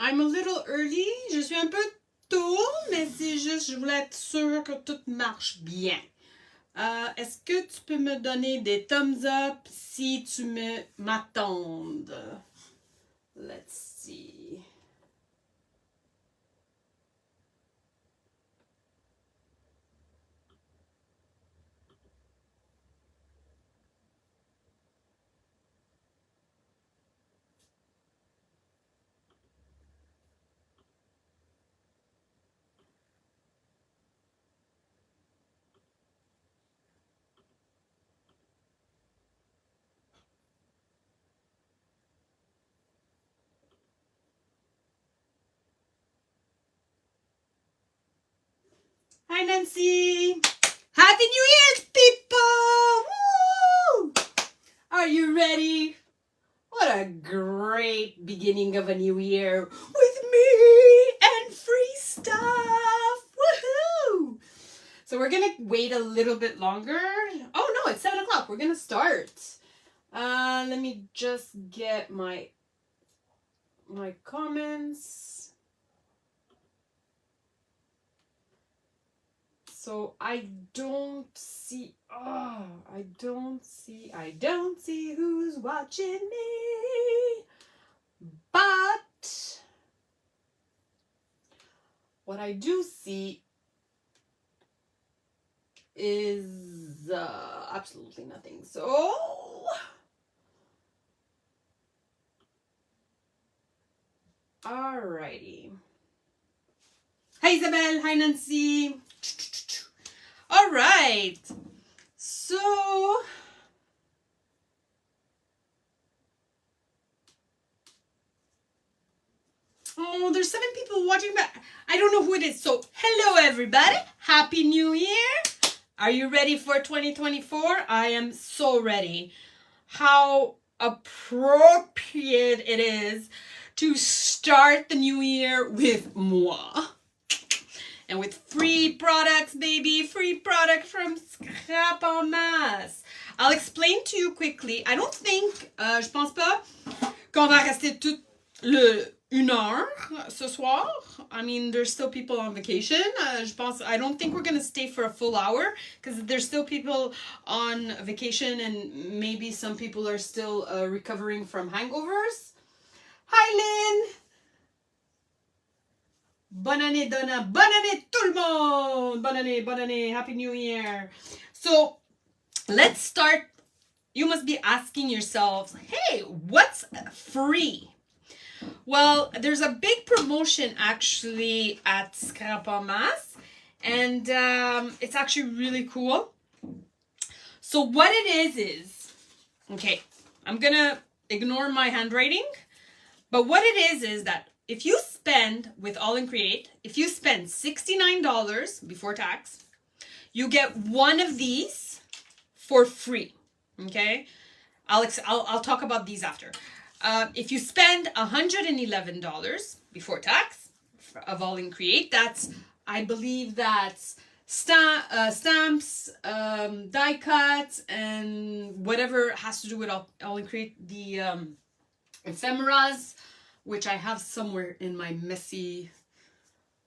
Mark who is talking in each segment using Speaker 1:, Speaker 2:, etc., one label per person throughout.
Speaker 1: I'm a little early. Je suis un peu tôt, mais c'est juste, je voulais être sûre que tout marche bien. Est-ce que tu peux me donner des thumbs up si tu m'attendes? Let's see. Hi, Nancy. Happy New Year's, people! Woo! Are you ready? What a great beginning of a new year with me and free stuff! Woohoo! So we're gonna wait a little bit longer. Oh no, it's 7 o'clock. We're gonna start. Let me just get my comments. So I don't see who's watching me. But what I do see is absolutely nothing. So alrighty. Hi Isabel, hi Nancy. All right. So oh, there's 7 people watching, but I don't know who it is. So hello everybody. Happy New Year. Are you ready for 2024? I am so ready. How appropriate it is to start the new year with moi. And with free products, baby, free product from Scrap en Masse. I'll explain to you quickly. I don't think, je pense pas qu'on va rester toute une heure ce soir. I mean, there's still people on vacation. I don't think we're going to stay for a full hour because there's still people on vacation and maybe some people are still recovering from hangovers. Hi, Lynn! Bonne année, Donna. Bonne année, tout le monde. Bonne année, bonne année. Happy New Year. So, let's start. You must be asking yourselves, hey, what's free? Well, there's a big promotion actually at Scrap en Masse, and it's actually really cool. So what it is, okay, I'm going to ignore my handwriting, but what it is that if you spend with Aall Create, if you spend $69 before tax, you get one of these for free. Okay, I'll talk about these after. If you spend $111 before tax of Aall Create, that's, I believe that's stamps, die cuts, and whatever has to do with Aall Create, the ephemeras, which I have somewhere in my messy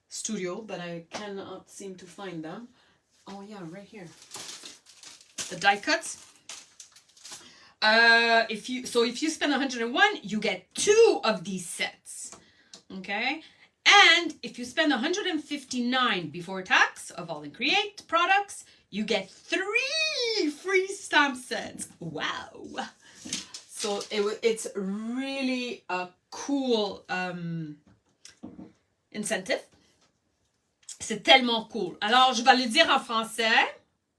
Speaker 1: studio, but I cannot seem to find them. Oh yeah, right here. The die cuts. If you spend 101, you get 2 of these sets. Okay? And if you spend 159 before tax of Aall Create products, you get 3 free stamp sets. Wow. So it's really a cool incentive. C'est tellement cool. Alors, je vais le dire en français.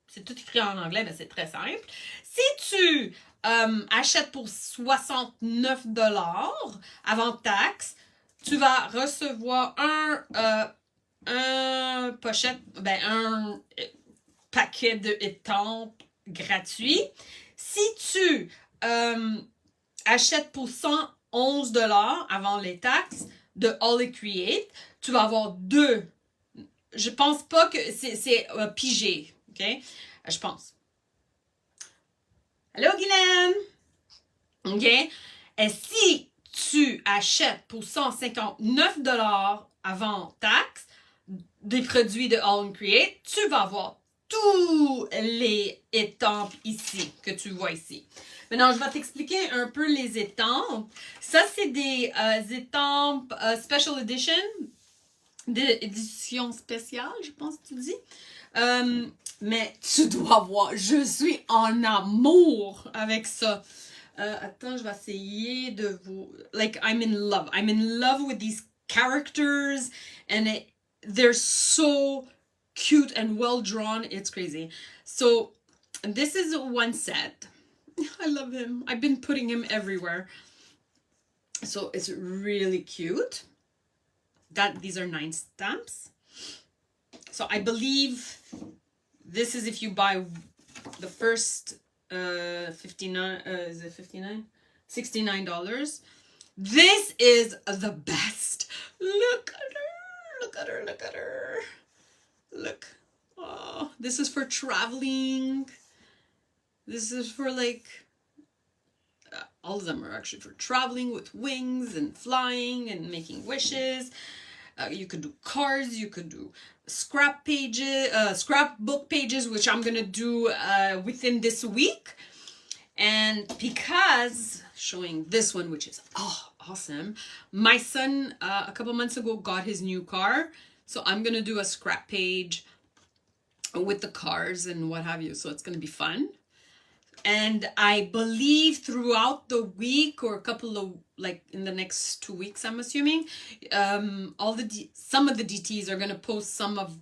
Speaker 1: C'est tout écrit en anglais, mais c'est très simple. Si tu achètes pour 69 $ avant taxe, tu vas recevoir un paquet d'étampes gratuit. Si tu achètes pour 111 $ avant les taxes de Aall Create, tu vas avoir 2. Je pense pas que c'est pigé, ok? Je pense. Hello, Guylaine! Ok? Et si tu achètes pour 159 $ avant taxe des produits de Aall Create, tu vas avoir tous les étampes ici, que tu vois ici. Maintenant, je vais t'expliquer un peu les étampes. Ça, c'est des étampes Special Edition, d'édition spéciale, je pense que tu dis. Mais tu dois voir, je suis en amour avec ça. Attends, je vais essayer de vous... Like, I'm in love. I'm in love with these characters. And they're so cute and well drawn. It's crazy. So, this is one set. I love him. I've been putting him everywhere. So, it's really cute. These are 9 stamps. So, I believe this is if you buy the first 59, is it 59? $69. This is the best. Look at her, look at her, look at her. Look. Oh, this is for traveling. This is for like, all of them are actually for traveling with wings and flying and making wishes. You could do cards, you could do scrapbook pages, which I'm gonna do within this week. And because showing this one, which is awesome, my son a couple months ago got his new car, so I'm gonna do a scrap page with the cars and what have you. So it's gonna be fun. And I believe throughout the week, or a couple of, like in the next 2 weeks, I'm assuming, some of the DTs are going to post some of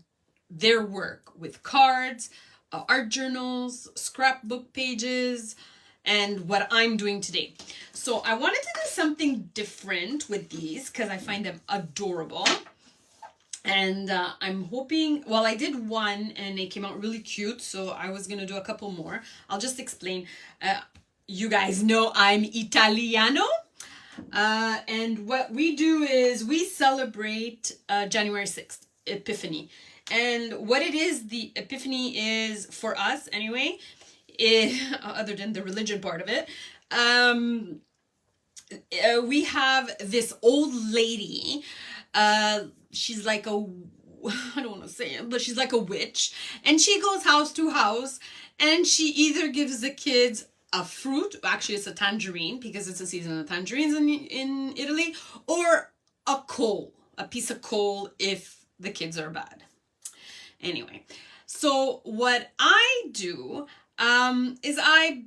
Speaker 1: their work with cards, art journals, scrapbook pages, and what I'm doing today. So I wanted to do something different with these because I find them adorable. And I'm hoping, well, I did one and it came out really cute, so I was gonna do a couple more. I'll just explain. You guys know I'm Italiano, and what we do is we celebrate January 6th, Epiphany. And what it is, the Epiphany is, for us anyway, other than the religion part of it, we have this old lady. She's like a, I don't want to say it, but she's like a witch. And she goes house to house and she either gives the kids a fruit, actually it's a tangerine because it's a season of tangerines in Italy, or a coal, a piece of coal if the kids are bad. Anyway, so what I do is I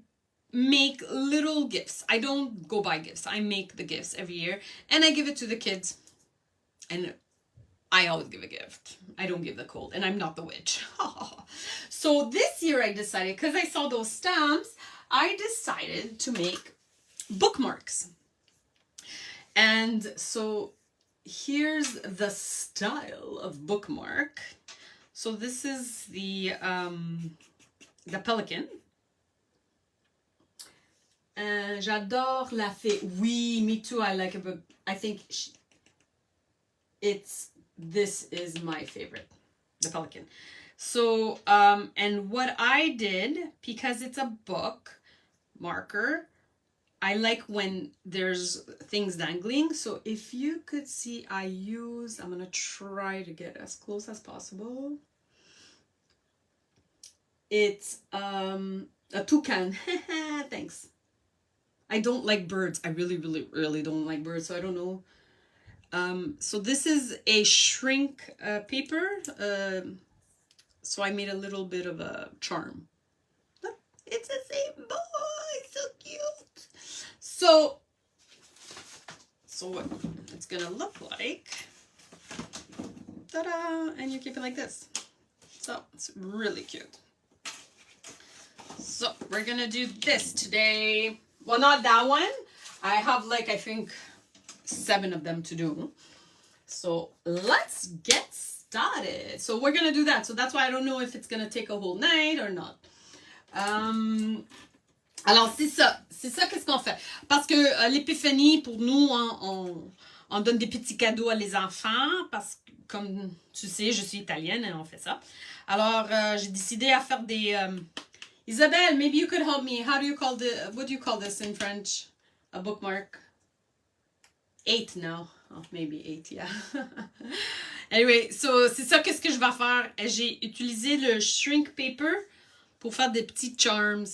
Speaker 1: make little gifts. I don't go buy gifts. I make the gifts every year and I give it to the kids. And I always give a gift. I don't give the cold, and I'm not the witch. So this year I decided, because I saw those stamps, I decided to make bookmarks. And so here's the style of bookmark. So this is the pelican. J'adore la fée. Oui, me too. I like it, but I think this is my favorite, the pelican. So, and what I did, because it's a book marker, I like when there's things dangling. So if you could see, I'm gonna try to get as close as possible. It's a toucan. Thanks. I don't like birds. I really, really, really don't like birds, so I don't know. So this is a shrink paper. So I made a little bit of a charm. Look, it's the same boy. So cute. So what it's gonna look like. Ta-da! And you keep it like this. So it's really cute. So we're gonna do this today. Well, not that one. I have like, I think 7 of them to do. So let's get started. So we're gonna do that. So that's why I don't know if it's gonna take a whole night or not. Alors c'est ça qu'est-ce qu'on fait. Parce que l'épiphanie, pour nous, on donne des petits cadeaux à les enfants. Parce que, comme tu sais, je suis italienne et on fait ça. Alors j'ai décidé à faire des... Isabelle, maybe you could help me. What do you call this in French? A bookmark? 8 now. Oh, maybe 8, yeah. Anyway, so c'est ça qu'est-ce que je vais faire. J'ai utilisé le shrink paper pour faire des petits charms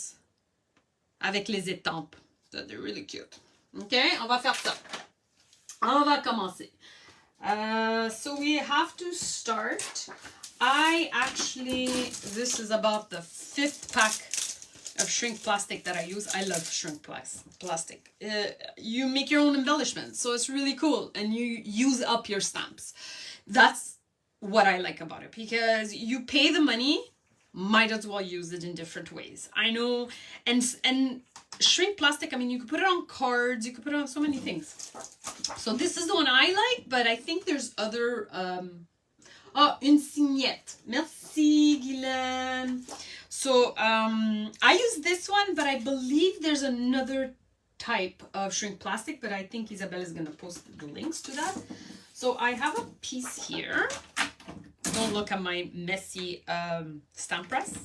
Speaker 1: avec les étampes. So they're really cute. OK, on va faire ça. On va commencer. So we have to start. This is about the 5th pack of shrink plastic that I use. I love shrink plastic. You make your own embellishments, so it's really cool, and you use up your stamps. That's what I like about it, because you pay the money, might as well use it in different ways. I know, and shrink plastic, I mean, you could put it on cards, you could put it on so many things. So this is the one I like, but I think there's other, une signette. Merci, Guylaine. So I use this one, but I believe there's another type of shrink plastic, but I think Isabelle is going to post the links to that. So I have a piece here. Don't look at my messy stamp press.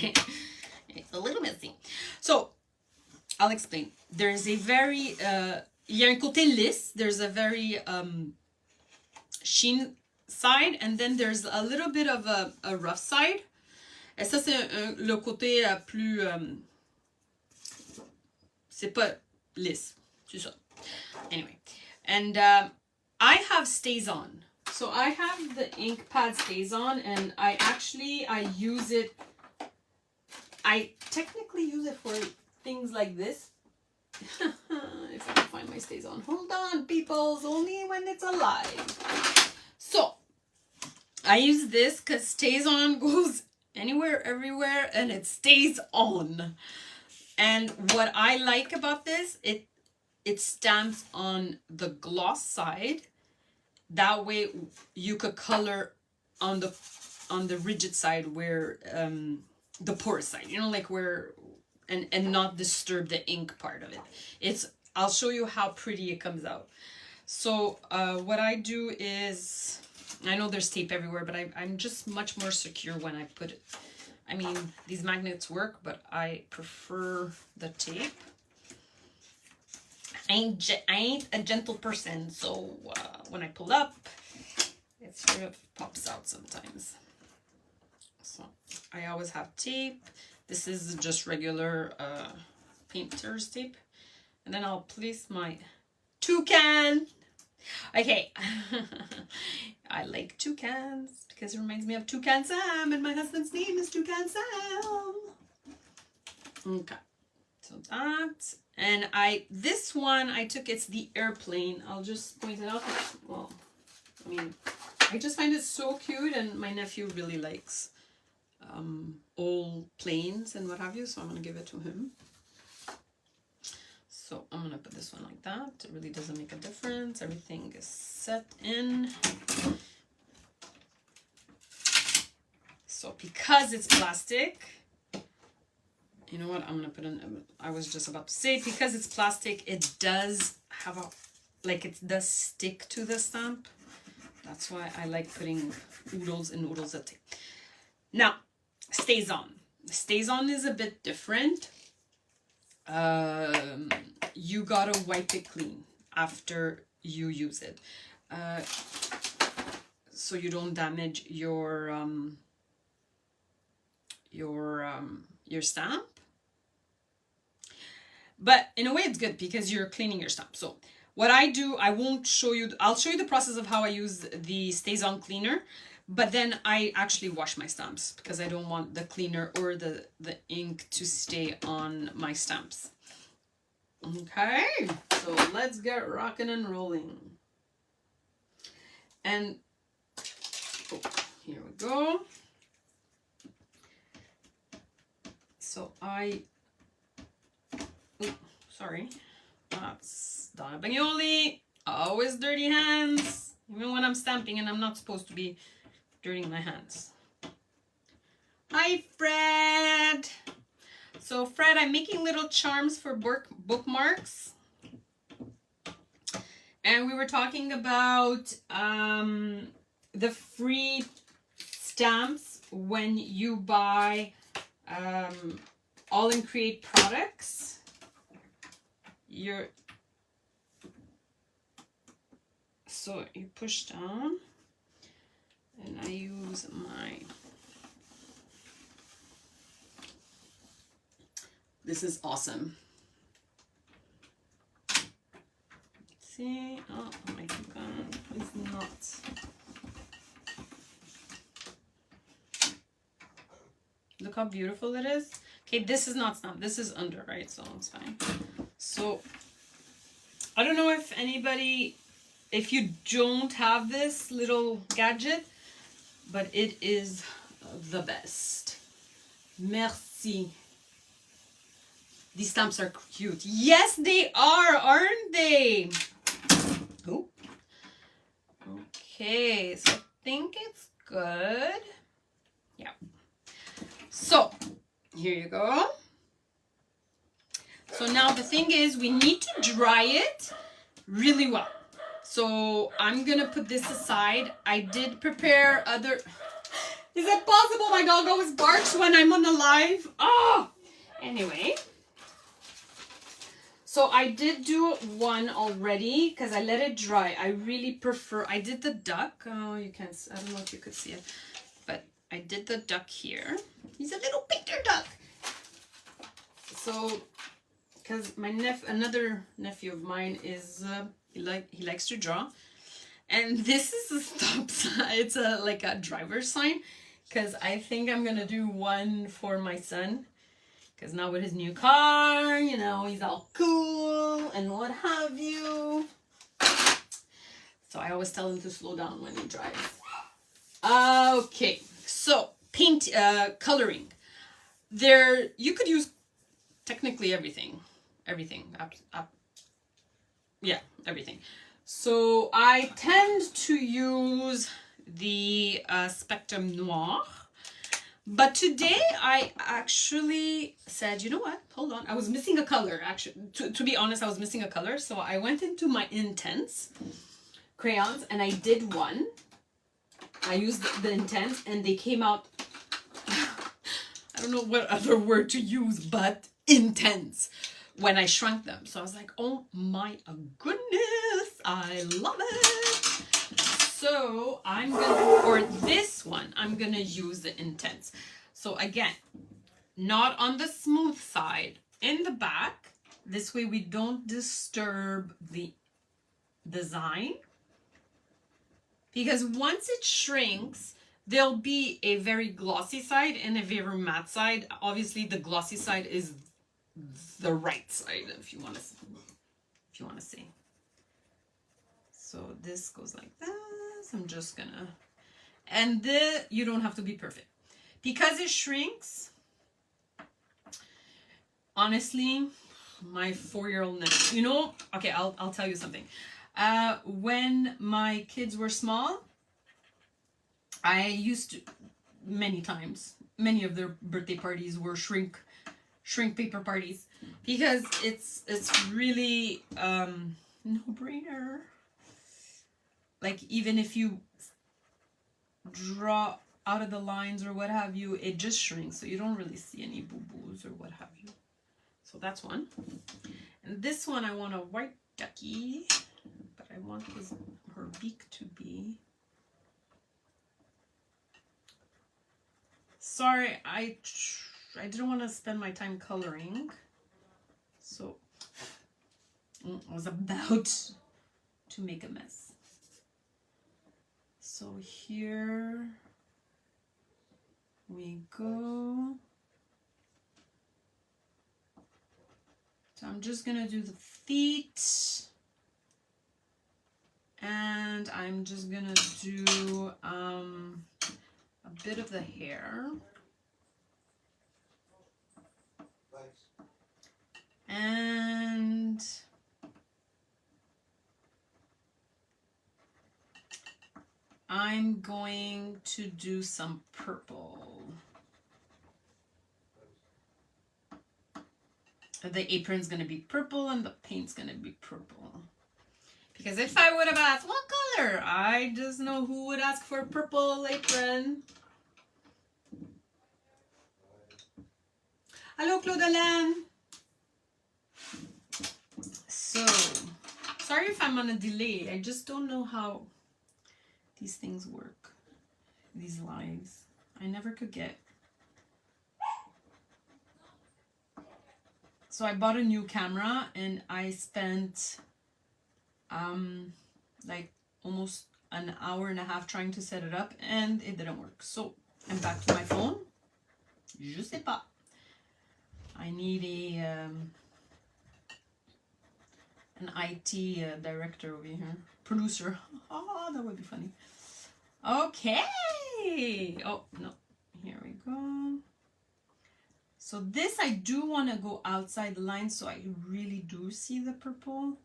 Speaker 1: It's a little messy. So I'll explain. There's a very, il y a un côté lisse. There's a very sheen side, and then there's a little bit of a rough side. Et ça, c'est le côté plus... c'est pas lisse. C'est ça. Anyway. And I have Stays On. So I have the ink pad Stays On, and I use it... I technically use it for things like this. If I can find my Stays On. Hold on, peoples. Only when it's alive. So, I use this because Stays On goes anywhere, everywhere, and it stays on. And what I like about this, it stamps on the gloss side. That way you could color on the rigid side, where the porous side, you know, like where, and not disturb the ink part of it. I'll show you how pretty it comes out. So what I do is, I know there's tape everywhere, but I'm just much more secure when I put it. I mean, these magnets work, but I prefer the tape. I ain't a gentle person, so when I pull up, it sort of pops out sometimes. So I always have tape. This is just regular painter's tape. And then I'll place my toucan. Okay. I like toucans because it reminds me of Toucan Sam, and my husband's name is Toucan Sam. Okay. So that, and this one I took, it's the airplane. I'll just point it out. Well, I mean, I just find it so cute, and my nephew really likes old planes and what have you, so I'm going to give it to him. So I'm going to put this one like that. It really doesn't make a difference. Everything is set in. So because it's plastic, you know what, I'm going to put in, I was just about to say, because it's plastic, it does have it does stick to the stamp. That's why I like putting oodles and oodles of tape. Now, Stays On. Stays On is a bit different. You gotta wipe it clean after you use it, so you don't damage your stamp. But in a way, it's good because you're cleaning your stamp. So what I do, I'll show you the process of how I use the Stays On cleaner. But then I actually wash my stamps because I don't want the cleaner or the ink to stay on my stamps. Okay, so let's get rocking and rolling. And here we go. So sorry, that's Donna Bagnoli. Always dirty hands, even when I'm stamping and I'm not supposed to be dirtying my hands. Hi, Fred. So Fred, I'm making little charms for bookmarks. And we were talking about the free stamps when you buy Aall Create products. So you push down, and I use my, this is awesome. See, oh my God, it's not. Look how beautiful it is. Okay, this is not snap, this is under, right? So it's fine. So I don't know if anybody, if you don't have this little gadget, but it is the best. Merci. These stamps are cute. Yes, they are, aren't they? Oh. Okay, so I think it's good. Yeah. So, here you go. So now the thing is, we need to dry it really well. So I'm gonna put this aside. I did prepare other... Is it possible my dog always barks when I'm on the live? Oh! Anyway. So I did do one already because I let it dry. I really prefer... I did the duck. Oh, you can't... I don't know if you could see it. But I did the duck here. He's a little Peter duck. So... because my another nephew of mine is he likes to draw, and this is a stop sign. It's like a driver's sign, because I think I'm gonna do one for my son, because now with his new car, you know, he's all cool and what have you. So I always tell him to slow down when he drives. Okay, so paint coloring. There you could use technically everything. Yeah, everything. So I tend to use the Spectrum Noir, but today I actually said, you know what, hold on, I was missing a color. Actually, to be honest, I was missing a color, so I went into my Intense crayons and I did one. I used the Intense and they came out, I don't know what other word to use, but intense when I shrunk them. So I was like, oh my goodness, I love it. So I'm gonna, for this one, I'm gonna use the Intense. So again, not on the smooth side, in the back. This way we don't disturb the design. Because once it shrinks, there'll be a very glossy side and a very matte side. Obviously, the glossy side is the right side, if you want to see. So this goes like this. I'm just gonna, and you don't have to be perfect because it shrinks. Honestly, my 4-year-old nephew, you know, okay, I'll tell you something. When my kids were small, I used to, many of their birthday parties were shrink paper parties, because it's really no-brainer. Like, even if you draw out of the lines or what have you, it just shrinks, so you don't really see any boo-boos or what have you. So that's one. And this one, I want a white ducky, but I want her beak to be... Sorry, I didn't want to spend my time coloring, so I was about to make a mess. So here we go. So I'm just gonna do the feet, and I'm just gonna do a bit of the hair. And I'm going to do some purple. The apron's going to be purple and the paint's going to be purple. Because if I would have asked what color, I just know who would ask for a purple apron. Hello, Claude Alain. So sorry if I'm on a delay. I just don't know how these things work. These lines. I never could get. So I bought a new camera and I spent like almost an hour and a half trying to set it up and it didn't work. So I'm back to my phone. Je sais pas. I need an IT director over here. Producer. Oh, that would be funny. Okay. Oh, no. Here we go. So this, I do want to go outside the line so I really do see the purple.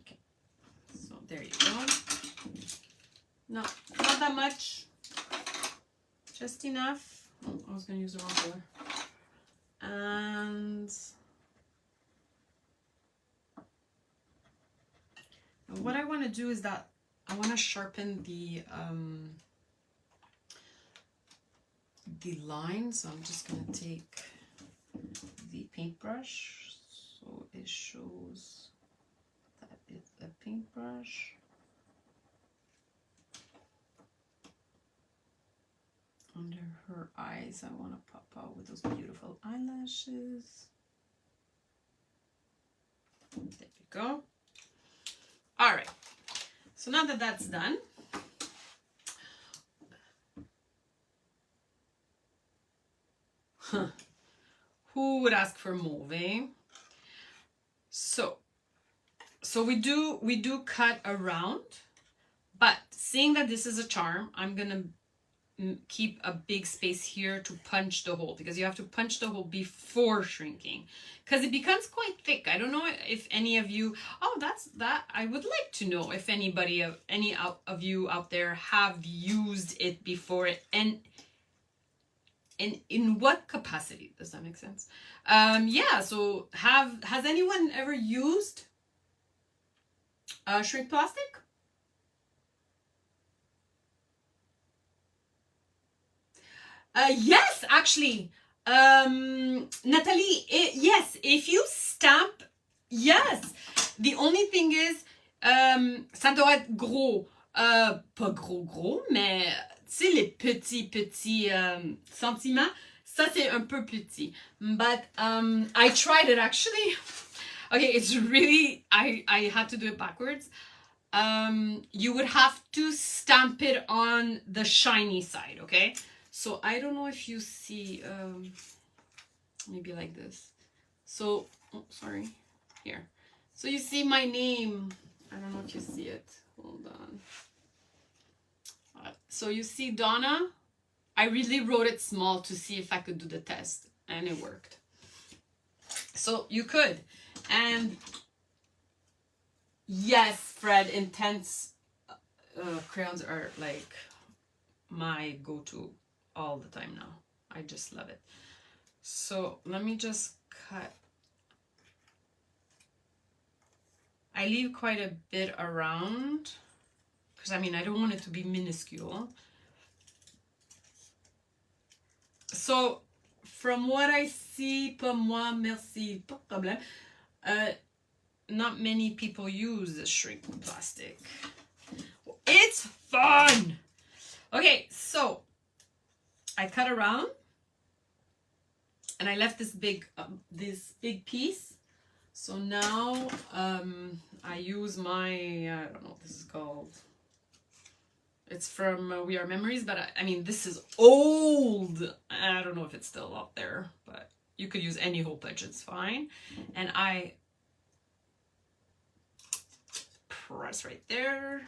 Speaker 1: Okay. So there you go. No, not that much. Just enough. Oh, I was going to use the wrong color. And what I want to do is that I want to sharpen the line. So I'm just going to take the paintbrush so it shows that it's a paintbrush. Under her eyes, I want to pop out with those beautiful eyelashes. There you go. All right. So now that that's done, who would ask for mauve? So we do cut around, but seeing that this is a charm, I'm gonna keep a big space here to punch the hole, because you have to punch the hole before shrinking, because it becomes quite thick. I don't know if any of you, I would like to know if any of you out there have used it before, and in what capacity. Does that make sense? Yeah, so has anyone ever used shrink plastic? Yes, actually, Natalie, yes, if you stamp, yes. The only thing is, ça doit être gros, pas gros, mais tu sais, les petits sentiments, ça c'est un peu petit. But I tried it actually. Okay, it's really, I had to do it backwards. You would have to stamp it on the shiny side, okay? So I don't know if you see, maybe like this. So, oh, sorry, here. So you see my name. I don't know if you see it. Hold on. So you see Donna. I really wrote it small to see if I could do the test, and it worked. So you could. And yes, Fred, intense crayons are like my go-to all the time now. I just love it. So let me just cut. I leave quite a bit around because I mean I don't want it to be minuscule. So from what I see, pour moi, merci, pas de problème. Not many people use shrink plastic. It's fun. Okay, so I cut around and I left this big piece. So now I use my, I don't know what this is called. It's from We Are Memories, but I mean, this is old. I don't know if it's still out there, but you could use any hole punch, it's fine. And I press right there.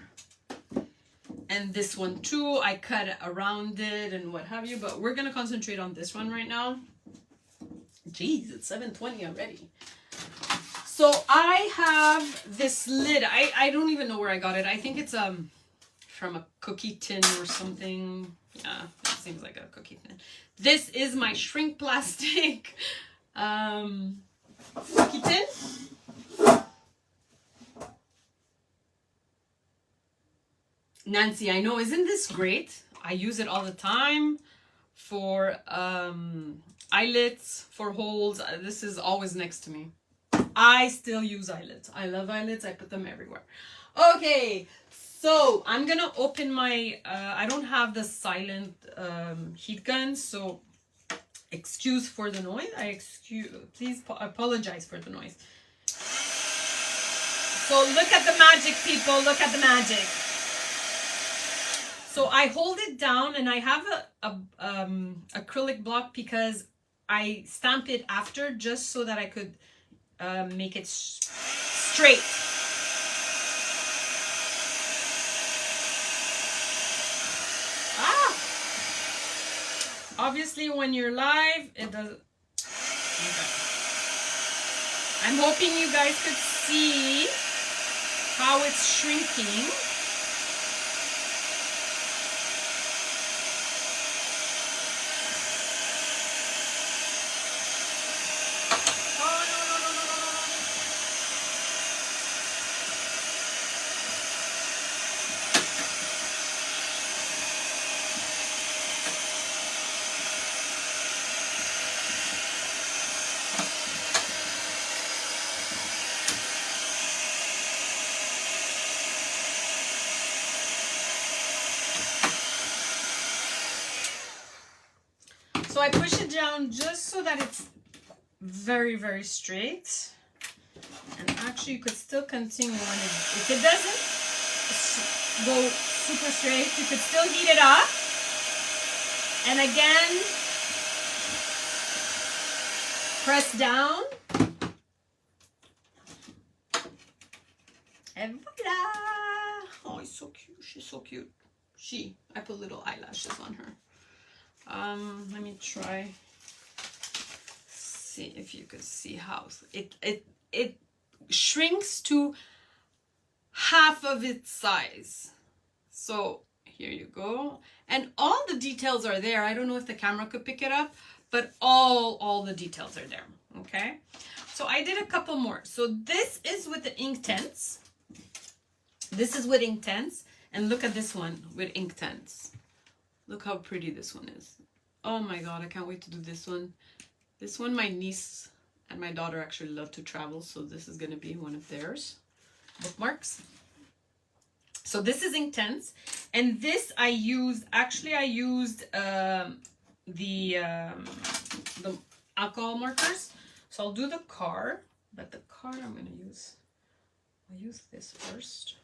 Speaker 1: And this one too, I cut around it and what have you, but we're gonna concentrate on this one right now. Jeez, it's 7:20 already. So I have this lid. I don't even know where I got it. I think it's from a cookie tin or something. Yeah, it seems like a cookie tin. This is my shrink plastic cookie tin. Nancy, I know, isn't this great? I use it all the time for eyelets, for holes. This is always next to me. I still use eyelets. I love eyelets. I put them everywhere. Okay, so I'm gonna open my, I don't have the silent heat gun, so excuse for the noise. Please apologize for the noise. So look at the magic, people. Look at the magic. So I hold it down, and I have a acrylic block because I stamp it after, just so that I could make it straight. Obviously, when you're live, it does. Okay. I'm hoping you guys could see how it's shrinking. So I push it down just so that it's very, very straight. And actually, you could still continue when if it doesn't go super straight, you could still heat it up. And again, press down. And voila! Oh, it's so cute. She's so cute. I put little eyelashes on her. Let me try. See if you could see how it shrinks to half of its size. So here you go. And all the details are there. I don't know if the camera could pick it up, but all the details are there. Okay. So I did a couple more. So this is with the Inktense. This is with Inktense. And look at this one with Inktense. Look how pretty this one is. Oh my God, I can't wait to do this one. This one, my niece and my daughter actually love to travel, so this is going to be one of theirs bookmarks. So this is Inktense, and this I used the alcohol markers. So I'll do the car, but the car I'll use this first.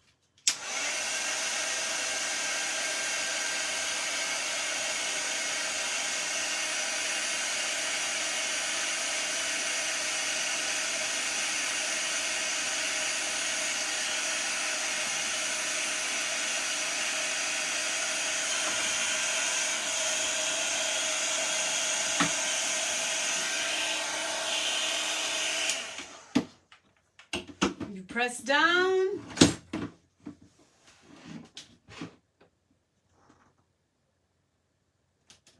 Speaker 1: Press down.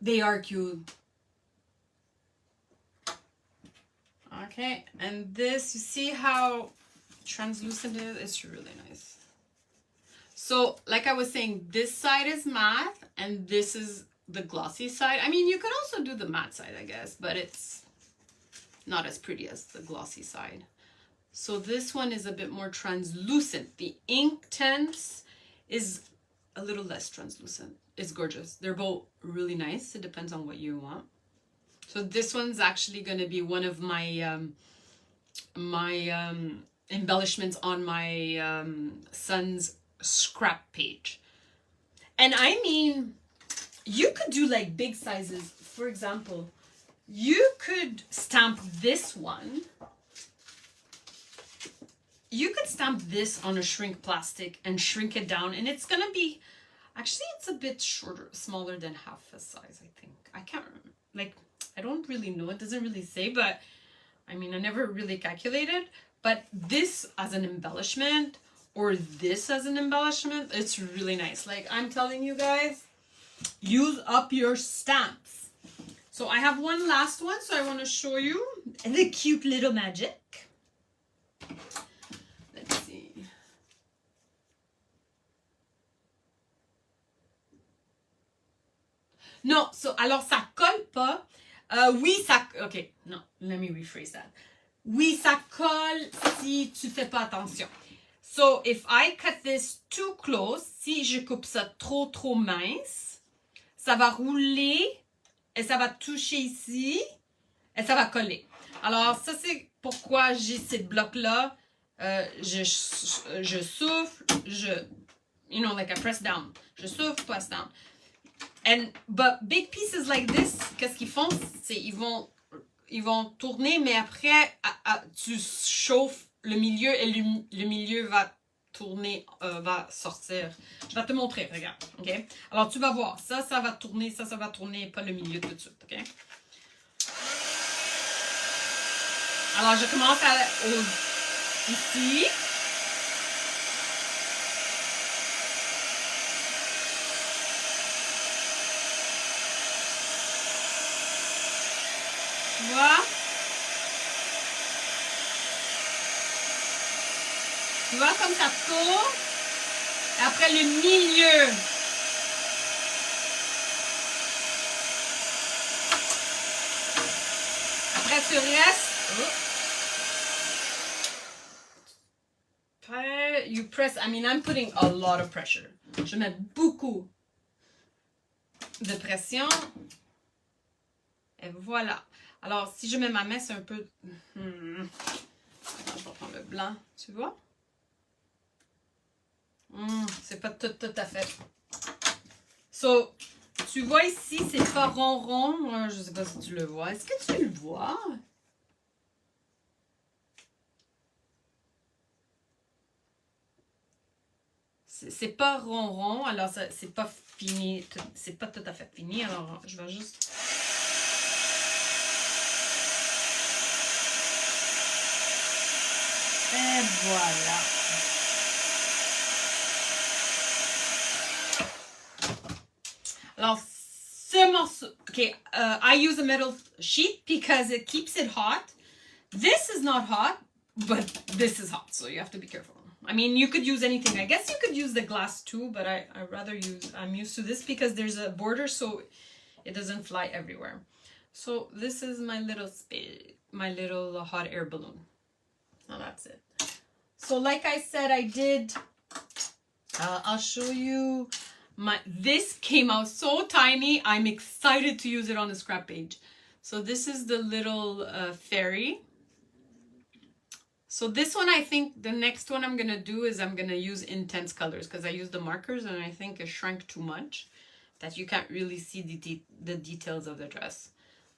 Speaker 1: They are cute. Okay, and this, you see how translucent it is? It's really nice. So, like I was saying, this side is matte, and this is the glossy side. I mean, you could also do the matte side, I guess, but it's not as pretty as the glossy side. So this one is a bit more translucent. The Inktense is a little less translucent. It's gorgeous. They're both really nice. It depends on what you want. So this one's actually going to be one of my embellishments on my son's scrap page. And I mean, you could do like big sizes. For example, you could stamp this one. You could stamp this on a shrink plastic and shrink it down, and it's gonna be, actually it's a bit shorter, smaller than half a size, I think. I can't remember, like, I don't really know, it doesn't really say, but I mean, I never really calculated. But this as an embellishment, or this as an embellishment, it's really nice. Like, I'm telling you guys, use up your stamps. So I have one last one, so I want to show you the cute little magic. Let's see. Non, alors ça colle pas. Oui, ça... OK, non, let me rephrase that. Oui, ça colle si tu fais pas attention. So, if I cut this too close, si je coupe ça trop mince, ça va rouler et ça va toucher ici et ça va coller. Alors, ça, c'est pourquoi j'ai ces blocs-là. Je souffle, you know, like I press down. Je souffle, press down. But big pieces like this, qu'est-ce qu'ils font? C'est ils vont tourner, mais après, tu chauffes le milieu et le milieu va tourner, va sortir. Je vais te montrer, regarde, ok? Alors, tu vas voir, ça va tourner, ça va tourner, pas le milieu tout de suite, ok? Alors, je commence ici. Tu vois? Tu vois comme ça tourne? Et après le milieu. Après ce reste. You press, I mean, I'm putting a lot of pressure. Je mets beaucoup de pression. Et voilà. Alors, si je mets ma main, c'est un peu... Attends, je vais prendre le blanc. Tu vois? C'est pas tout à fait. So, tu vois ici, c'est pas rond. Je sais pas si tu le vois. Est-ce que tu le vois? C'est pas rond. Alors, c'est pas fini. C'est pas tout à fait fini. Alors, je vais juste... Et voilà. Alors, ce morceau, okay, I use a metal sheet because it keeps it hot. This is not hot, but this is hot, so you have to be careful. I mean, you could use anything. I guess you could use the glass too, but I'm used to this because there's a border, so it doesn't fly everywhere. So this is my little hot air balloon. Now that's it. So like I said, I did, I'll show you, this came out so tiny. I'm excited to use it on the scrap page. So this is the little fairy. So this one, I think the next one I'm going to do is I'm going to use intense colors because I used the markers and I think it shrank too much that you can't really see the details of the dress.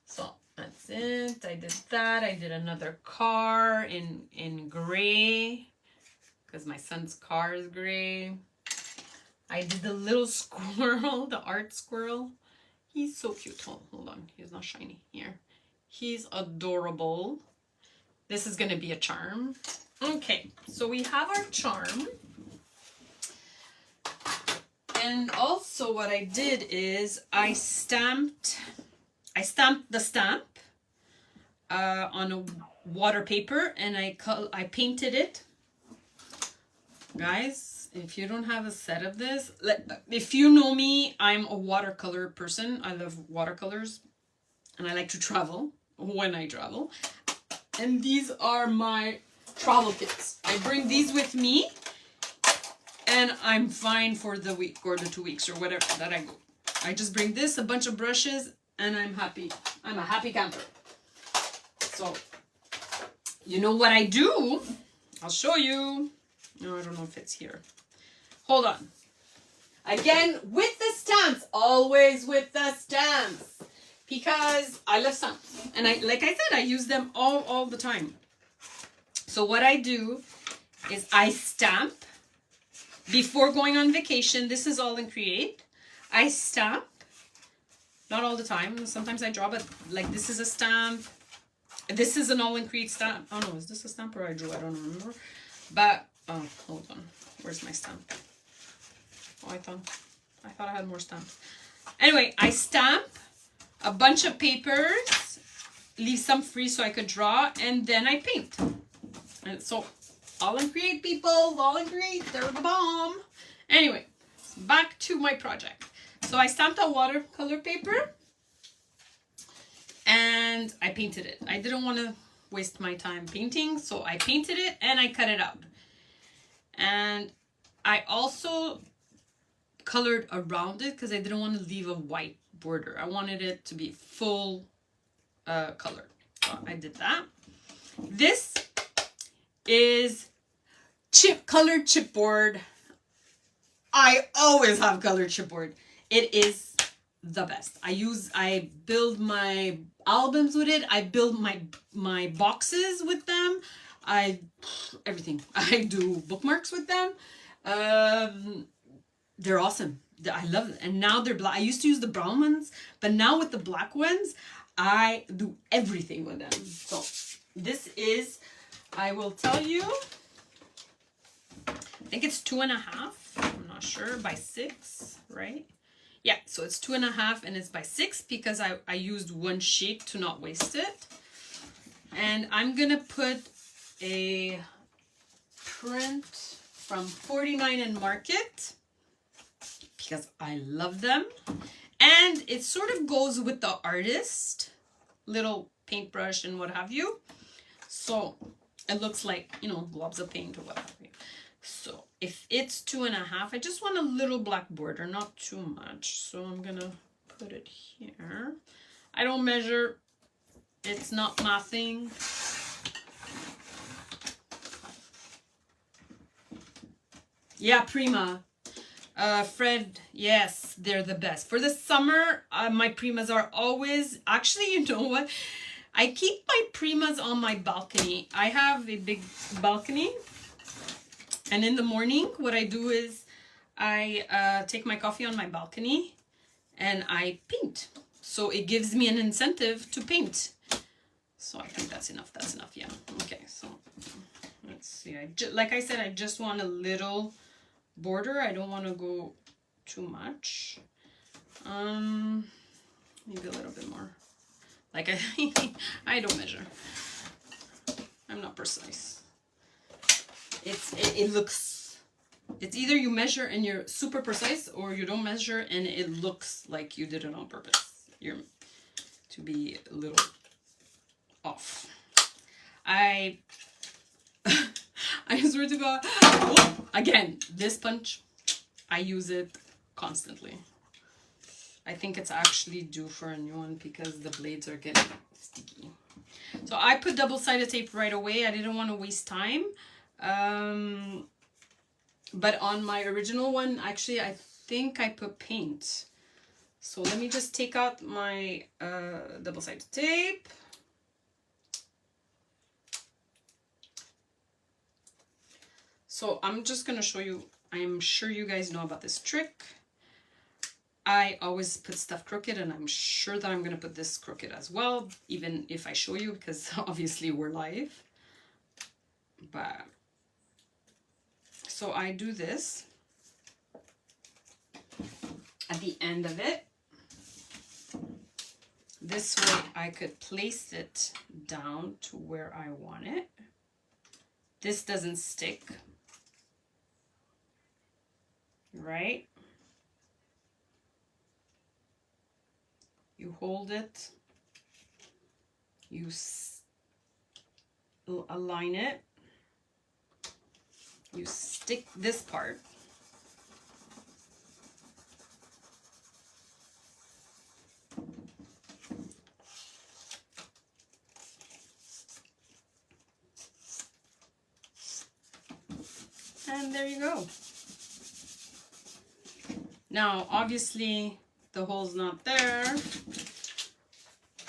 Speaker 1: So that's it. I did that. I did another car in gray because my son's car is gray. I did the little squirrel, the art squirrel. He's so cute. Hold on. He's not shiny here. He's adorable. This is going to be a charm. Okay, so we have our charm. And also what I did is I stamped the stamp on a water paper and I painted it. Guys, if you don't have a set of this, if you know me, I'm a watercolor person. I love watercolors and I like to travel when I travel. And these are my travel kits. I bring these with me and I'm fine for the week or the 2 weeks or whatever that I go. I just bring this, a bunch of brushes, and I'm happy. I'm a happy camper. So, you know what I do? I'll show you. No, I don't know if it's here. Hold on. Again, with the stamps. Always with the stamps. Because I love stamps. And like I said, I use them all the time. So what I do is I stamp before going on vacation. This is Aall Create. I stamp. Not all the time. Sometimes I draw, but like this is a stamp. This is an Aall Create stamp. Oh no, is this a stamp or I drew? I don't remember. But, oh, hold on. Where's my stamp? Oh, I thought I had more stamps. Anyway, I stamp a bunch of papers, leave some free so I could draw, and then I paint. And so, Aall Create, people, Aall Create, they're the bomb. Anyway, back to my project. So I stamped out watercolor paper and I painted it. I didn't want to waste my time painting, so I painted it and I cut it out. And I also colored around it because I didn't want to leave a white border. I wanted it to be full color. So I did that. This is colored chipboard. I always have colored chipboard. It is the best. I build my albums with it. I build my boxes with them. Everything. I do bookmarks with them. They're awesome. I love it. And now they're black. I used to use the brown ones, but now with the black ones, I do everything with them. So this is, I will tell you, I think it's 2.5. I'm not sure, by 6, right? Yeah, so it's 2.5 and it's by 6 because I used one sheet to not waste it. And I'm gonna put a print from 49 and Market because I love them. And it sort of goes with the artist, little paintbrush and what have you. So it looks like, you know, globs of paint or what have you. So if it's 2.5, I just want a little black border, not too much. So I'm gonna put it here. I don't measure. It's not my thing. Yeah, Prima. Fred, yes, they're the best. For the summer, my Primas are always, actually, you know what? I keep my Primas on my balcony. I have a big balcony. And in the morning, what I do is I take my coffee on my balcony and I paint. So it gives me an incentive to paint. So I think that's enough. That's enough. Yeah. Okay. So let's see. Like I said, I just want a little border. I don't want to go too much. Maybe a little bit more. Like I don't measure. I'm not precise. It looks, it's either you measure and you're super precise or you don't measure and it looks like you did it on purpose. You're to be a little off. I swear to God, oh, again, this punch, I use it constantly. I think it's actually due for a new one because the blades are getting sticky. So I put double-sided tape right away. I didn't want to waste time. But on my original one, actually, I think I put paint. So let me just take out my double-sided tape. So I'm just going to show you, I'm sure you guys know about this trick. I always put stuff crooked and I'm sure that I'm going to put this crooked as well, even if I show you, because obviously we're live. But so I do this at the end of it. This way I could place it down to where I want it. This doesn't stick, right? You hold it, you align it, you stick this part, and there you go. Now, obviously, the hole's not there.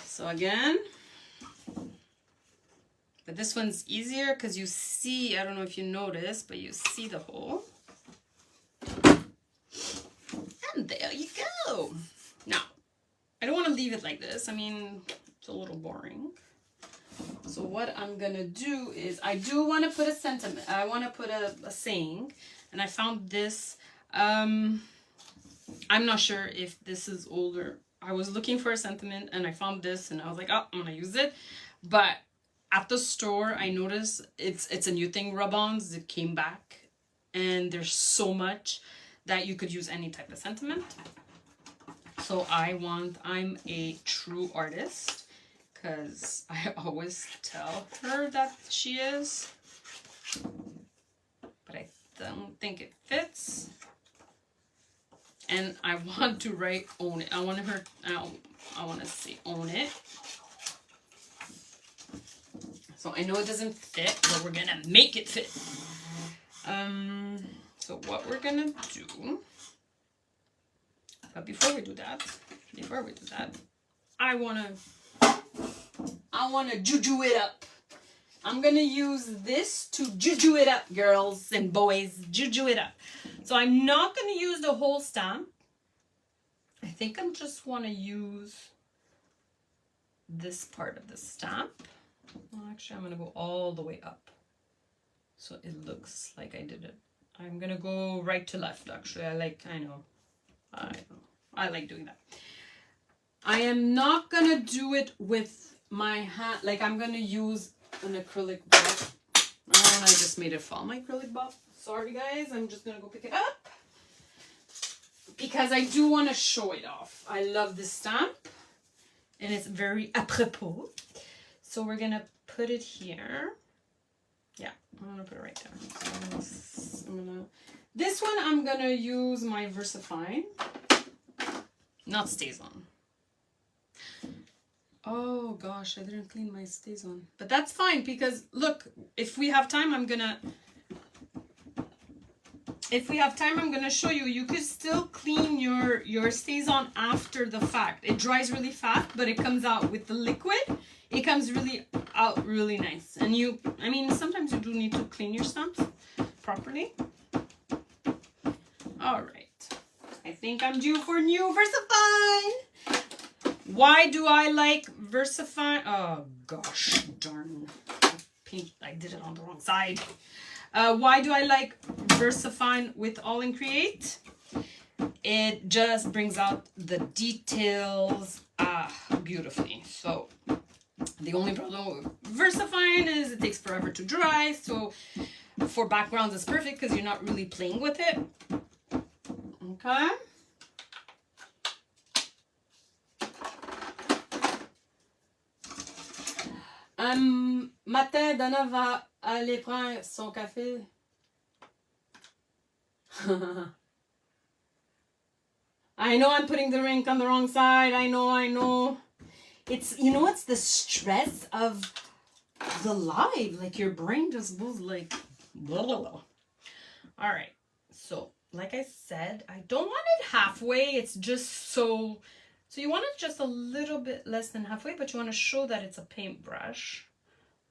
Speaker 1: So again, but this one's easier because you see, I don't know if you notice, but you see the hole. And there you go. Now, I don't want to leave it like this. I mean, it's a little boring. So what I'm going to do is, I do want to put a sentiment. I want to put a saying. And I found this. I'm not sure if this is older. I was looking for a sentiment and I found this and I was like, oh, I'm going to use it. But at the store, I noticed it's a new thing, rub-ons. It came back and there's so much that you could use any type of sentiment. So I'm a true artist, because I always tell her that she is, but I don't think it fits. And I want to write own it. I want to say own it. So I know it doesn't fit, but we're gonna make it fit. So what we're gonna do, but before we do that, I wanna juju it up. I'm gonna use this to juju it up, girls and boys. Juju it up. So I'm not gonna use the whole stamp. I think I'm just wanna use this part of the stamp. Well, actually, I'm gonna go all the way up, so it looks like I did it. I'm gonna go right to left. Actually, I like doing that. I am not gonna do it with my hand. Like, I'm gonna use an acrylic block. Oh, I just made it fall, my acrylic block. Sorry, guys. I'm just gonna go pick it up because I do want to show it off. I love this stamp, and it's very apropos. So we're gonna put it here. Yeah, I'm gonna put it right there. So this one I'm gonna use my VersaFine, not StazOn. Oh gosh, I didn't clean my StazOn, but that's fine because look, if we have time, I'm gonna show you. You could still clean your StazOn after the fact. It dries really fast, but it comes out with the liquid. It comes out really nice. And sometimes you do need to clean your stamps properly. All right. I think I'm due for new VersaFine. Why do I like VersaFine? Oh, gosh darn. I did it on the wrong side. Why do I like VersaFine with Aall Create? It just brings out the details beautifully. So the only problem with VersaFine is it takes forever to dry. So for backgrounds, it's perfect because you're not really playing with it. Okay. Matin, Donna va aller prendre son café. I know I'm putting the ring on the wrong side. I know. It's, it's the stress of the live. Like, your brain just goes like, blah, blah, blah. All right. So, like I said, I don't want it halfway. It's just so you want it just a little bit less than halfway, but you want to show that it's a paintbrush.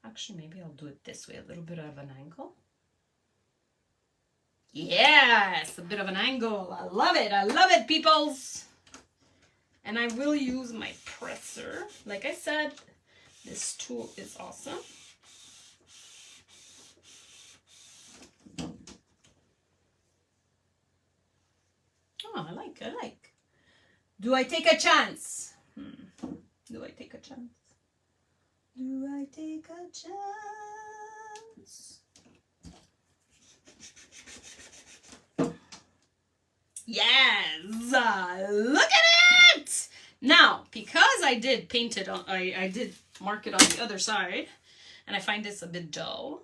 Speaker 1: Actually, maybe I'll do it this way, a little bit of an angle. Yes, a bit of an angle. I love it, peoples. And I will use my presser. Like I said, this tool is awesome. Oh, I like. Do I take a chance? Do I take a chance? Do I take a chance? Yes! Look at it! Now, because I did paint it on, I did mark it on the other side, and I find this a bit dull,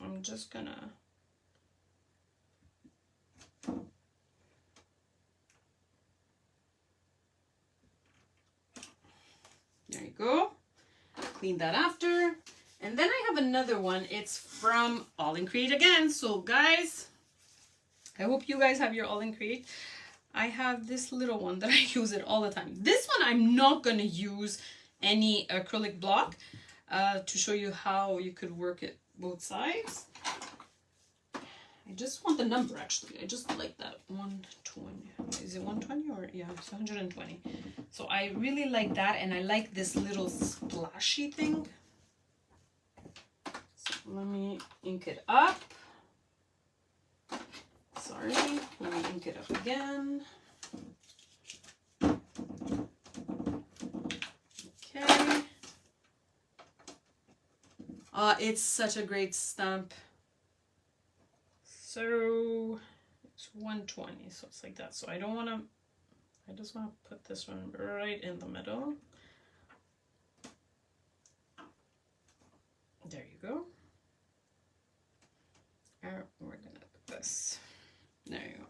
Speaker 1: I'm just gonna... There you go. Clean that after. And then I have another one. It's from Aall Create again. So guys, I hope you guys have your Aall Create. I have this little one that I use it all the time. This one I'm not going to use any acrylic block to show you how you could work it both sides. I just want the number, actually. I just like that 120. Is it 120 or yeah, it's 120. So I really like that, and I like this little splashy thing. So let me ink it up. Sorry, let me ink it up again. Okay. It's such a great stamp. So it's 120, so it's like that. So I don't want to I just want to put this one right in the middle. There you go. And we're gonna put this. There you go.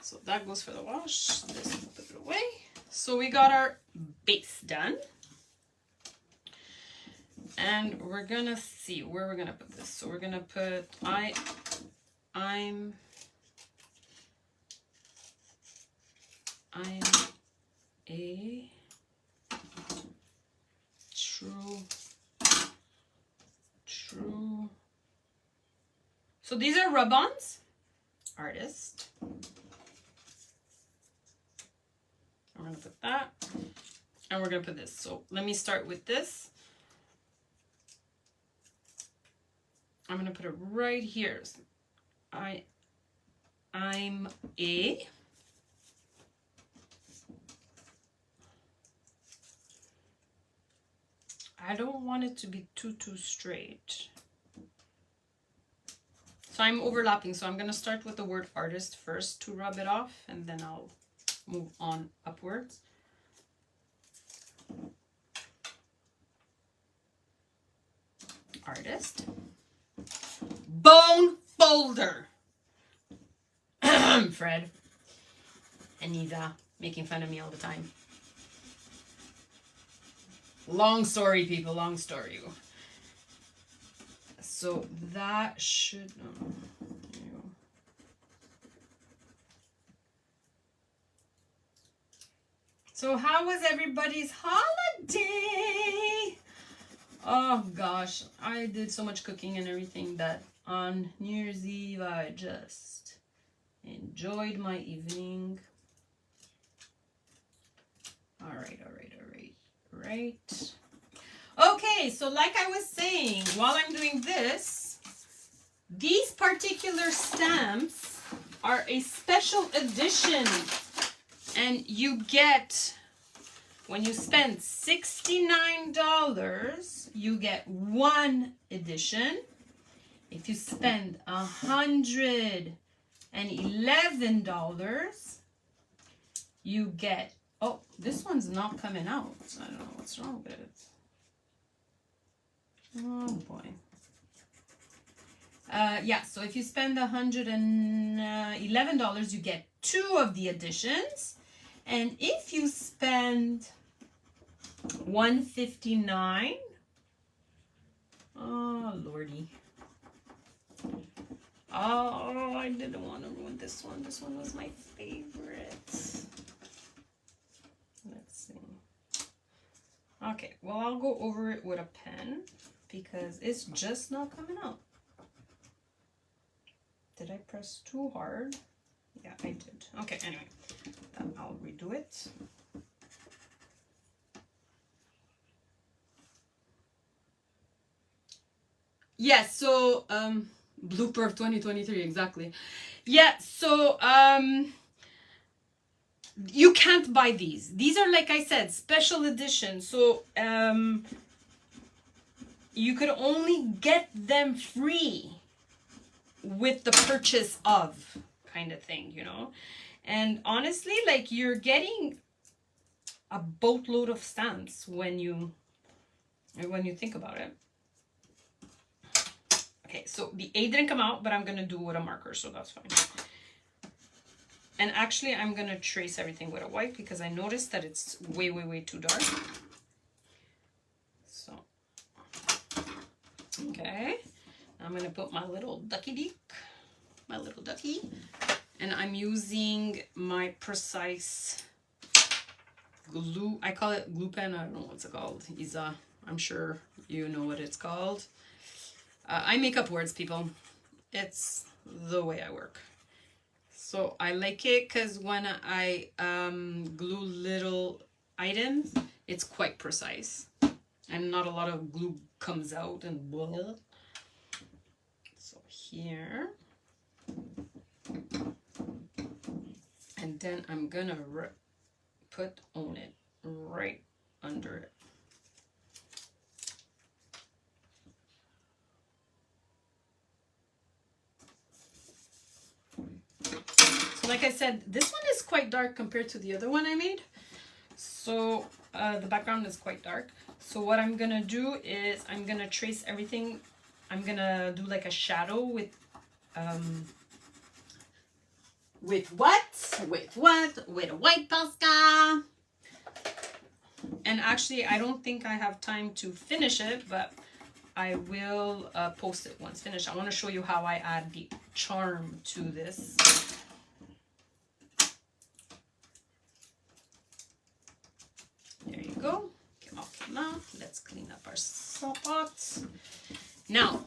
Speaker 1: So that goes for the wash. This we'll put it away. So we got our base done. And we're gonna see where we're gonna put this. So we're gonna put I'm a true. So these are rub-ons. Artist. I'm gonna put that. And we're gonna put this. So let me start with this. I'm gonna put it right here. I'm a I don't want it to be too straight. So I'm overlapping. So I'm gonna start with the word artist first to rub it off, and then I'll move on upwards. Artist. Bone folder. Fred and Eva making fun of me all the time. Long story, people, long story. So that should... Oh, there you go. So how was everybody's holiday? Oh gosh, I did so much cooking and everything that on New Year's Eve I just enjoyed my evening. All right. Okay, so like I was saying, while I'm doing this, these particular stamps are a special edition, and you get, when you spend $69, you get one edition. If you spend $111, you get, oh, this one's not coming out. I don't know what's wrong with it. Oh boy. Yeah, so if you spend $111, you get 2 of the editions. And if you spend $159, oh lordy. Oh, I didn't want to ruin this one. This one was my favorite. Let's see. Okay, well, I'll go over it with a pen because it's just not coming out. Did I press too hard? Yeah, I did. Okay, anyway, I'll redo it. Yes, so, blooper of 2023, exactly. Yeah, so, you can't buy these. These are, like I said, special edition. So, you could only get them free with the purchase of kind of thing, you know. And honestly, like, you're getting a boatload of stamps when you think about it. Okay, so the A didn't come out, but I'm gonna do it with a marker, so that's fine. And actually, I'm gonna trace everything with a white because I noticed that it's way too dark. So, okay, I'm gonna put my little ducky, and I'm using my Precise glue. I call it glue pen. I don't know what's it called. Isa, I'm sure you know what it's called. I make up words, people. It's the way I work. So I like it because when I glue little items, it's quite precise. And not a lot of glue comes out and blah. So here. And then I'm gonna own it right under it. So like I said, this one is quite dark compared to the other one I made. So the background is quite dark. So what I'm gonna do is I'm gonna trace everything. I'm gonna do like a shadow with what? With what? With a white Posca. And actually, I don't think I have time to finish it, but I will post it once finished. I want to show you how I add the charm to this. There you go. Come off now. Let's clean up our salt pots. Now,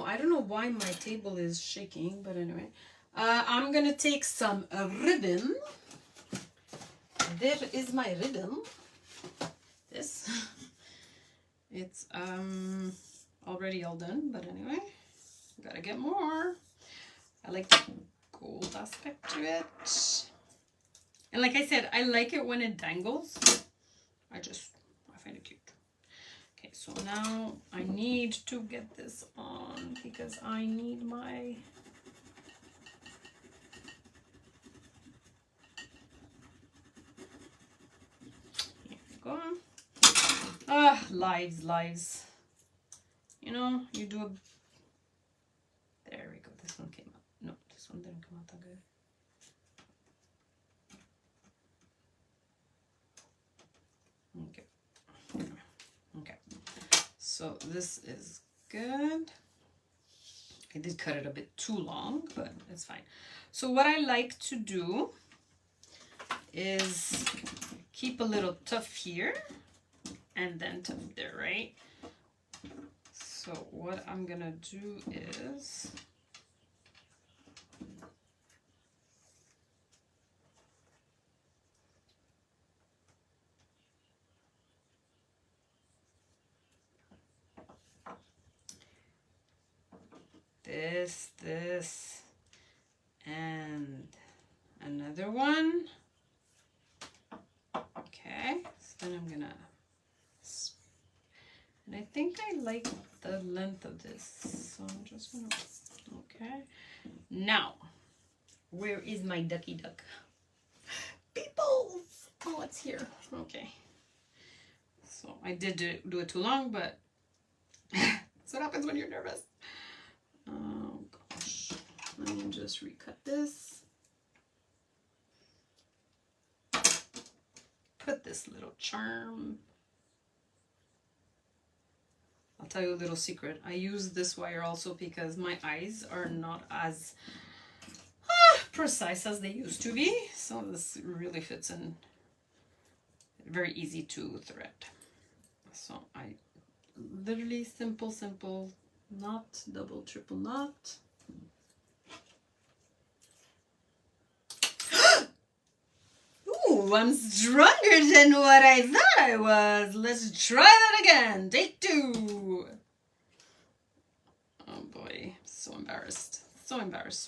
Speaker 1: I don't know why my table is shaking, but anyway, I'm gonna take some ribbon. There is my ribbon. This, it's already all done, but anyway, gotta get more. I like the gold aspect to it, and like I said, I like it when it dangles. I find it cute. Okay, so now I need to get this on because I need my lives. You know, you do a... There we go. This one came out. No, this one didn't come out that good. Okay. So this is good. I did cut it a bit too long, but it's fine. So what I like to do is keep a little tuft here and then tuft there, right? So what I'm gonna do is this, and another one. Okay, so then I'm gonna, and I think I like the length of this, so I'm just gonna, okay. Now, where is my ducky duck? People! Oh, it's here. Okay. So I did do it too long, but that's what happens when you're nervous. Oh gosh. Let me just recut this. Put this little charm. I'll tell you a little secret. I use this wire also because my eyes are not as precise as they used to be. So this really fits in. Very easy to thread. So I literally simple knot, double, triple knot. Ooh, I'm stronger than what I thought I was. Let's try that again. Take 2. Oh boy, so embarrassed. So embarrassed.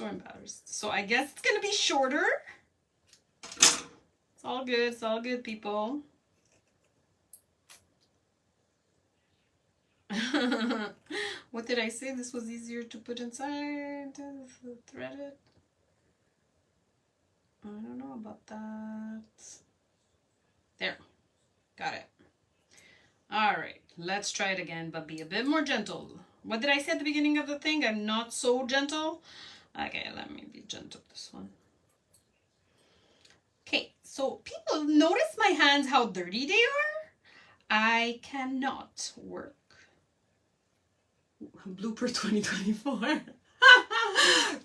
Speaker 1: So I guess it's gonna be shorter. It's all good, people. What did I say? This was easier to put inside, thread it. I don't know about that. There, got it. All right, let's try it again, but be a bit more gentle. What did I say at the beginning of the thing? I'm not so gentle. Okay, let me be gentle this one. Okay, so people notice my hands, how dirty they are. I cannot work. Blooper 2024.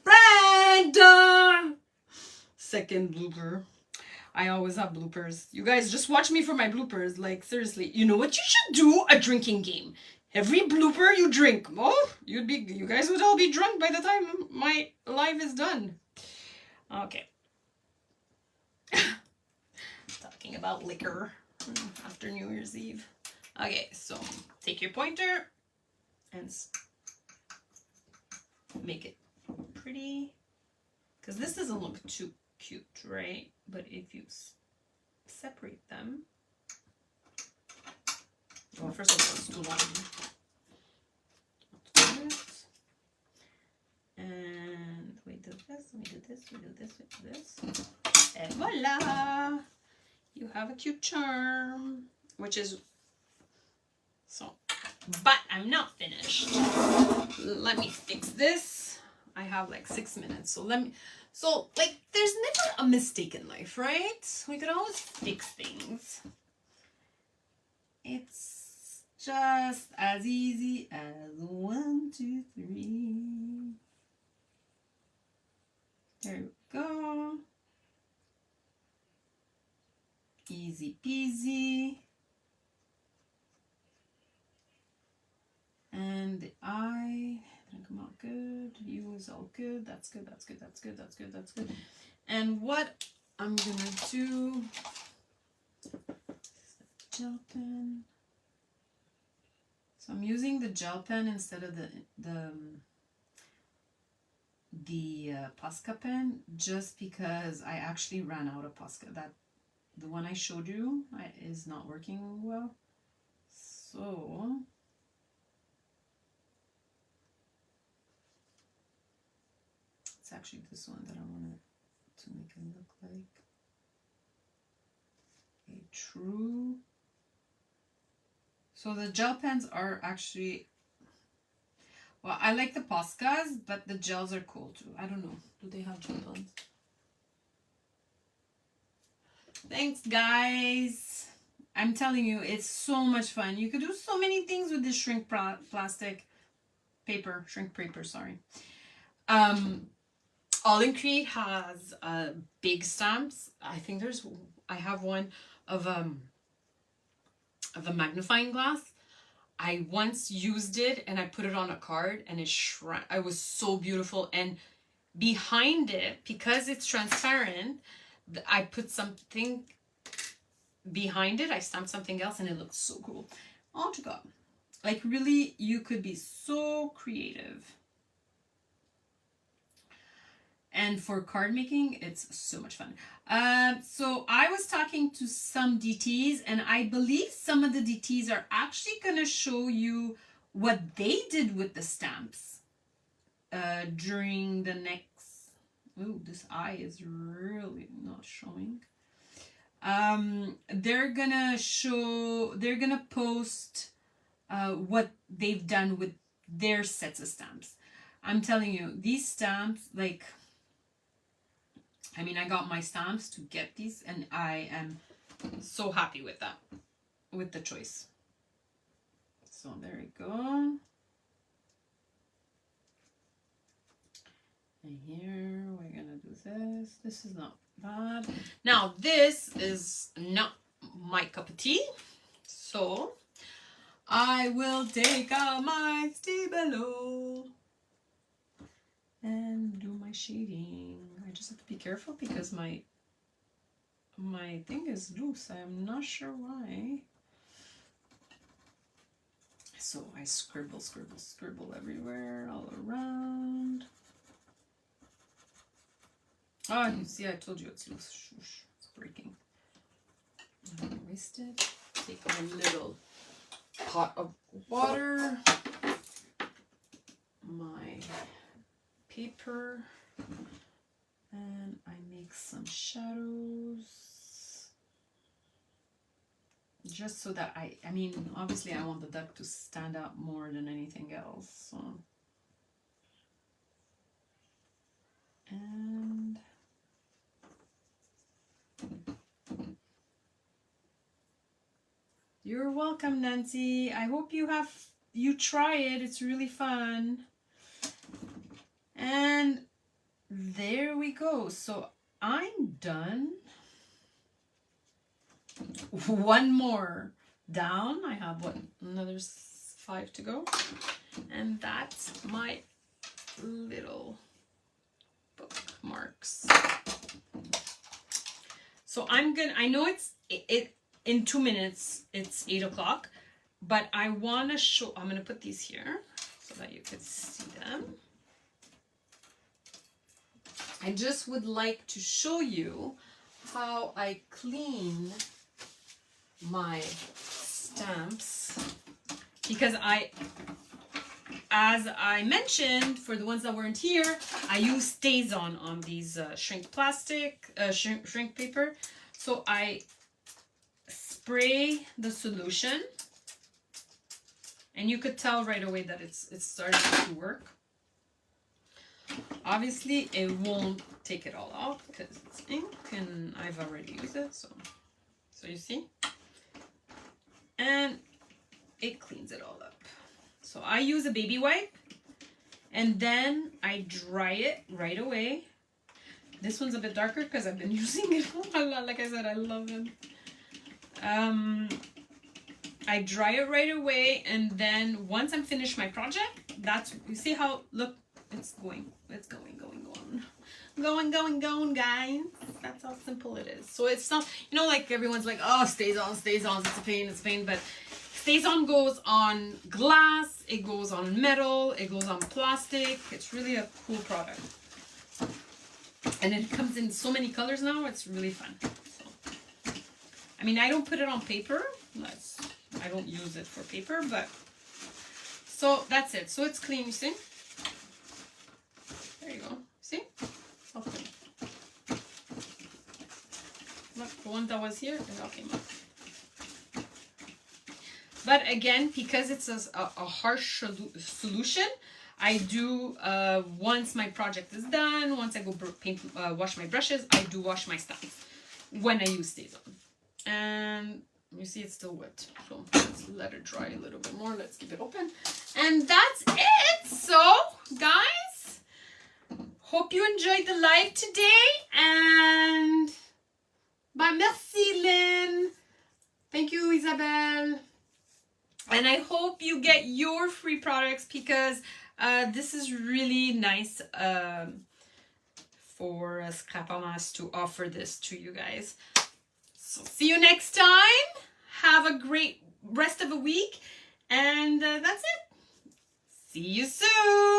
Speaker 1: Brenda! Second blooper. I always have bloopers. You guys just watch me for my bloopers. Like, seriously. You know what you should do? A drinking game. Every blooper you drink. Oh, you guys would all be drunk by the time my live is done. Okay. Talking about liquor after New Year's Eve. Okay, so take your pointer and make it pretty, because this doesn't look too cute, right? But if you separate them, well, first of all, it's too long. And wait, does this, we do this, we do this. And voila! You have a cute charm, which is so. But I'm not finished. Let me fix this. I have like 6 minutes, so let me. So like, there's never a mistake in life, right? We could always fix things. It's just as easy as 1, 2, 3. There we go. Easy peasy. And the eye, gonna come out good. You is all good. That's good, that's good, that's good, that's good, that's good. And what I'm gonna do, gel pen. So I'm using the gel pen instead of the Posca pen, just because I actually ran out of Posca. That the one I showed you is not working well. So it's actually this one that I want to make it look like a true. So the gel pens are actually, well, I like the Poscas, but the gels are cool too. I don't know. Do they have gel pens? Thanks, guys. I'm telling you, it's so much fun. You could do so many things with this shrink paper, sorry. Aall Create has big stamps. I think I have one of a magnifying glass. I once used it and I put it on a card and it shrank. It was so beautiful. And behind it, because it's transparent, I put something behind it. I stamped something else and it looks so cool. Oh my God. Like really, you could be so creative. And for card making, it's so much fun. So I was talking to some DTs, and I believe some of the DTs are actually going to show you what they did with the stamps during the next. Ooh, this eye is really not showing. They're gonna post what they've done with their sets of stamps. I'm telling you, these stamps, like, I mean, I got my stamps to get these, and I am so happy with that, with the choice. So there we go. And here we're gonna do this. This is not bad. Now this is not my cup of tea, so I will take out my Stabilo and do my shading. I just have to be careful because my thing is loose. I'm not sure why. So I scribble everywhere, all around. Oh, you see, I told you it's loose. Shoosh, it's breaking. I'm gonna waste it. Take my little pot of water, my paper, and I make some shadows. Just so that I mean, obviously I want the duck to stand out more than anything else. So. And you're welcome, Nancy. I hope you try it. It's really fun. And there we go. So I'm done. One more down. I have another 5 to go. And that's my little bookmarks. So I know it in 2 minutes, it's 8 o'clock, but I want to show, I'm going to put these here so that you can see them. I just would like to show you how I clean my stamps, because I as I mentioned, for the ones that weren't here, I use Stays on these shrink paper. So I spray the solution, and you could tell right away that it's starting to work. Obviously, it won't take it all out because it's ink, and I've already used it. So you see, and it cleans it all up. So I use a baby wipe, and then I dry it right away. This one's a bit darker because I've been using it a lot. Like I said, I love it. I dry it right away, and then once I'm finished my project, you see how, look, it's going, guys. That's how simple it is. So it's not, you know, like everyone's like, oh, stays on, it's a pain, but Stays On goes on glass, it goes on metal, it goes on plastic. It's really a cool product. And it comes in so many colors now, it's really fun. So, I mean, I don't put it on paper. I don't use it for paper, but so that's it. So it's clean, you see? There you go. See? It's all clean. Look, the one that was here, it all came up. But again, because it's a harsh solution, I do, once my project is done, once I go wash my brushes, I do wash my stuff when I use Stays On. And you see it's still wet. So let's let it dry a little bit more. Let's keep it open. And that's it. So, guys, hope you enjoyed the live today. And bye, merci, Lynn. Thank you, Isabelle. And I hope you get your free products because this is really nice for Scrap en Masse to offer this to you guys. So see you next time. Have a great rest of the week. And that's it. See you soon.